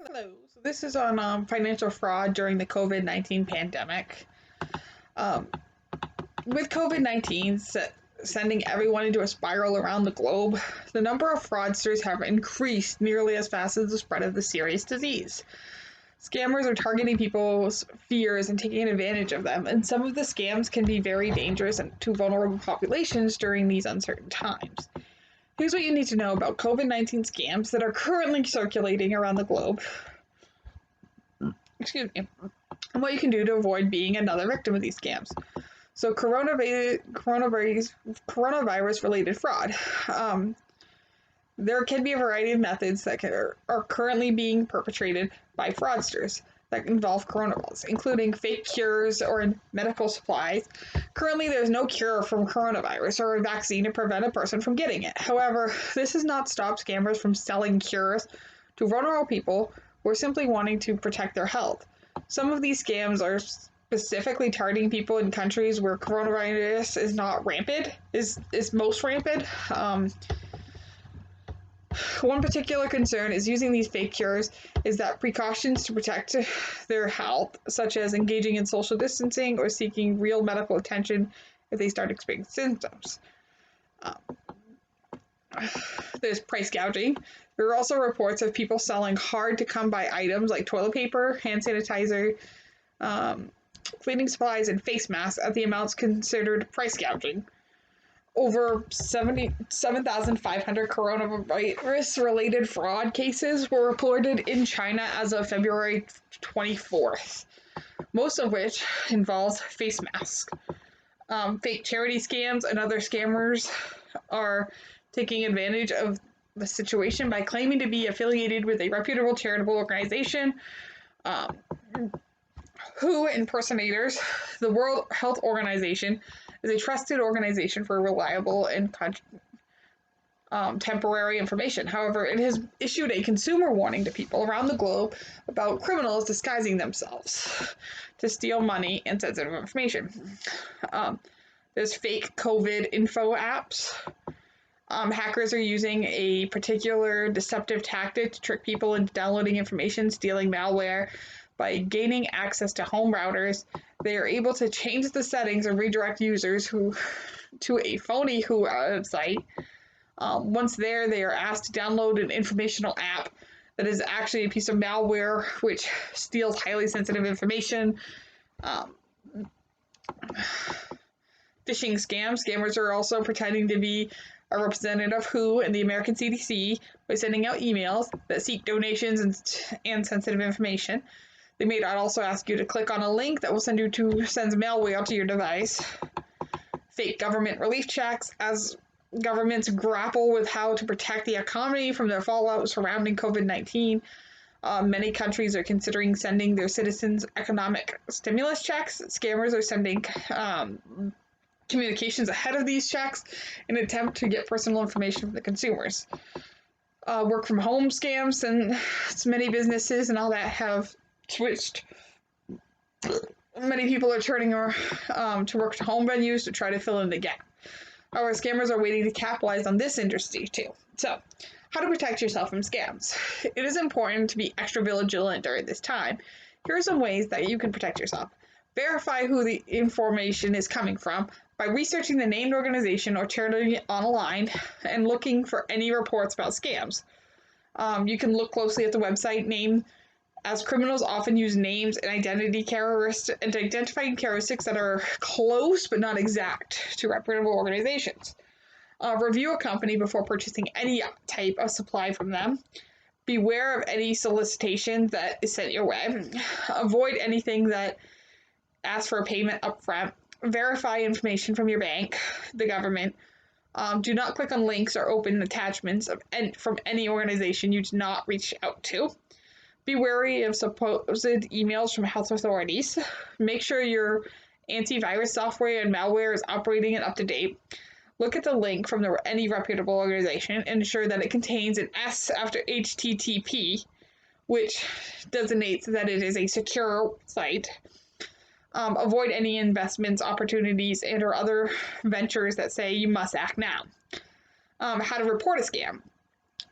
Hello. So this is on financial fraud during the COVID-19 pandemic. Um, with COVID-19 sending everyone into a spiral around the globe, the number of fraudsters have increased nearly as fast as the spread of the serious disease. Scammers are targeting people's fears and taking advantage of them, and some of the scams can be very dangerous to vulnerable populations during these uncertain times. Here's what you need to know about COVID-19 scams that are currently circulating around the globe. Excuse me. And what you can do to avoid being another victim of these scams. So, coronavirus related fraud. There can be a variety of methods that are currently being perpetrated by fraudsters that involve coronavirus, including fake cures or medical supplies. Currently, there's no cure from coronavirus or a vaccine to prevent a person from getting it. However, this has not stopped scammers from selling cures to vulnerable people who are simply wanting to protect their health. Some of these scams are specifically targeting people in countries where coronavirus is not rampant, is most rampant. One particular concern is using these fake cures is that precautions to protect their health, such as engaging in social distancing or seeking real medical attention if they start experiencing symptoms. There's price gouging. There are also reports of people selling hard-to-come-by items like toilet paper, hand sanitizer, cleaning supplies, and face masks at the amounts considered price gouging. Over 77,500 coronavirus-related fraud cases were reported in China as of February 24th, most of which involves face masks. Fake charity scams and other scammers are taking advantage of the situation by claiming to be affiliated with a reputable charitable organization. WHO impersonators, the World Health Organization, is a trusted organization for reliable and temporary information. However, it has issued a consumer warning to people around the globe about criminals disguising themselves to steal money and sensitive information. There's fake COVID info apps. Hackers are using a particular deceptive tactic to trick people into downloading information, stealing malware. By gaining access to home routers, they are able to change the settings and redirect users to a phony website. Once there, they are asked to download an informational app that is actually a piece of malware which steals highly sensitive information. Phishing scams. Scammers are also pretending to be a representative of WHO and the American CDC by sending out emails that seek donations and sensitive information. They may also ask you to click on a link that will send malware to your device. Fake government relief checks. As governments grapple with how to protect the economy from the fallout surrounding COVID-19, many countries are considering sending their citizens economic stimulus checks. Scammers are sending communications ahead of these checks in an attempt to get personal information from the consumers. Work from home scams, and many businesses and all that have switched. Many people are turning to work to home venues to try to fill in the gap. However, scammers are waiting to capitalize on this industry too. So, how to protect yourself from scams? It is important to be extra vigilant during this time. Here are some ways that you can protect yourself. Verify who the information is coming from by researching the named organization or charity online and looking for any reports about scams. You can look closely at the website name, as criminals often use names and identifying characteristics that are close but not exact to reputable organizations. Review a company before purchasing any type of supply from them. Beware of any solicitation that is sent your way. Avoid anything that asks for a payment upfront. Verify information from your bank, the government. Do not click on links or open attachments from any organization you do not reach out to. Be wary of supposed emails from health authorities. Make sure your antivirus software and malware is operating and up to date. Look at the link from any reputable organization and ensure that it contains an S after HTTP, which designates that it is a secure site. Avoid any investments, opportunities, and or other ventures that say you must act now. How to report a scam.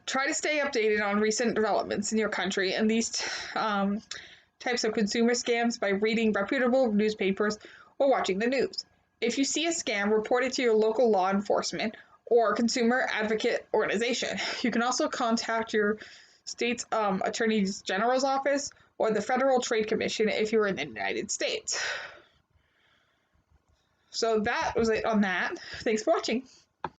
Try to stay updated on recent developments in your country and these types of consumer scams by reading reputable newspapers or watching the news. If you see a scam, report it to your local law enforcement or consumer advocate organization. You can also contact your state's attorney general's office or the Federal Trade Commission if you're in the United States. So that was it on that. Thanks for watching.